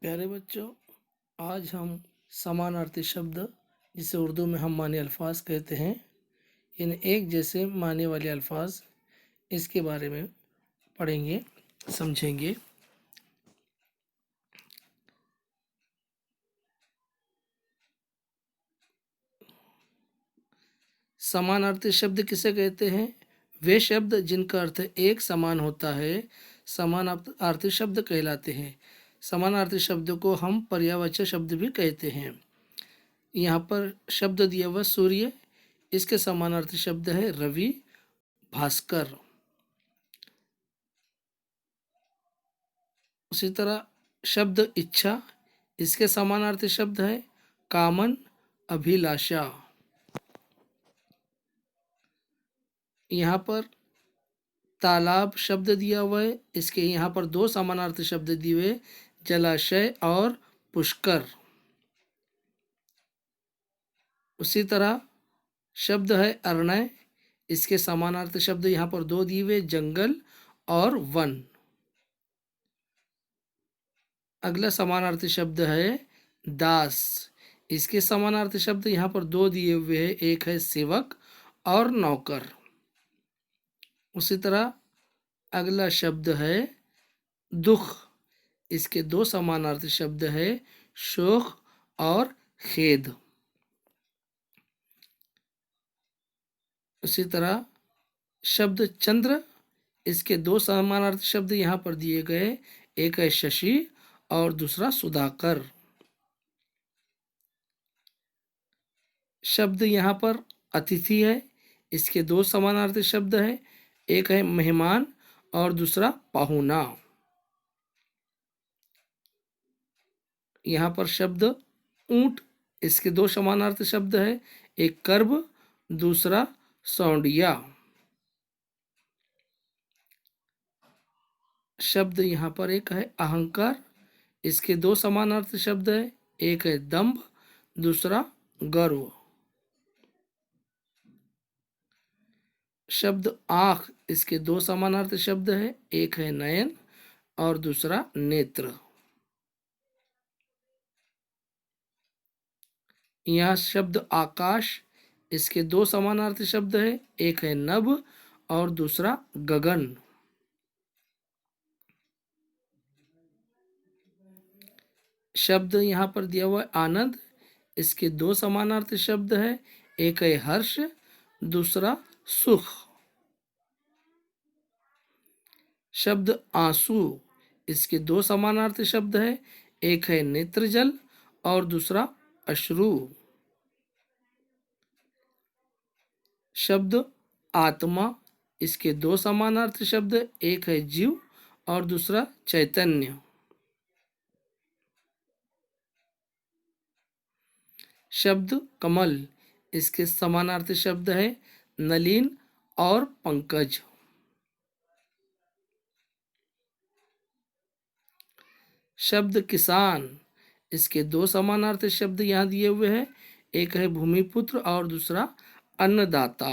प्यारे बच्चों, आज हम समानार्थी शब्द, जिसे उर्दू में हम मानी अल्फाज कहते हैं, इन एक जैसे माने वाले अल्फाज, इसके बारे में पढ़ेंगे, समझेंगे। समानार्थी शब्द किसे कहते हैं? वे शब्द जिनका अर्थ एक समान होता है समानार्थी शब्द कहलाते हैं। समानार्थी शब्द को हम पर्यायवाची शब्द भी कहते हैं। यहाँ पर शब्द दिया हुआ सूर्य, इसके समानार्थी शब्द है रवि, भास्कर। उसी तरह शब्द इच्छा, इसके समानार्थी शब्द है कामन, अभिलाषा। यहाँ पर तालाब शब्द दिया हुआ है, इसके यहाँ पर दो समानार्थी शब्द दिए हुए, जलाशय और पुष्कर। उसी तरह शब्द है अरण्य, इसके समानार्थी शब्द यहाँ पर दो दिए हुए, जंगल और वन। अगला समानार्थी शब्द है दास, इसके समानार्थी शब्द यहाँ पर दो दिए हुए हैं, एक है सेवक और नौकर। उसी तरह अगला शब्द है दुख, इसके दो समानार्थी शब्द है शोक और खेद। उसी तरह शब्द चंद्र, इसके दो समानार्थी शब्द यहाँ पर दिए गए, एक है शशि और दूसरा सुधाकर। शब्द यहाँ पर अतिथि है, इसके दो समानार्थी शब्द है, एक है मेहमान और दूसरा पाहुना। यहाँ पर शब्द ऊंट, इसके दो समानार्थी शब्द है, एक कर्ब, दूसरा सौंडिया। शब्द यहाँ पर एक है अहंकार, इसके दो समानार्थी शब्द है, एक है दंभ, दूसरा गर्व। शब्द आँख, इसके दो समानार्थी शब्द है, एक है नयन और दूसरा नेत्र। यहाँ शब्द आकाश, इसके दो समानार्थी शब्द है, एक है नभ और दूसरा गगन। शब्द यहाँ पर दिया हुआ है आनंद, इसके दो समानार्थी शब्द है, एक है हर्ष, दूसरा सुख। शब्द आंसू, इसके दो समानार्थी शब्द है, एक है नेत्रजल और दूसरा अश्रु। शब्द आत्मा, इसके दो समानार्थी शब्द, एक है जीव और दूसरा चैतन्य। शब्द कमल, इसके समानार्थी शब्द है नलिन और पंकज। शब्द किसान, इसके दो समानार्थी शब्द यहाँ दिए हुए हैं, एक है भूमिपुत्र और दूसरा अन्नदाता।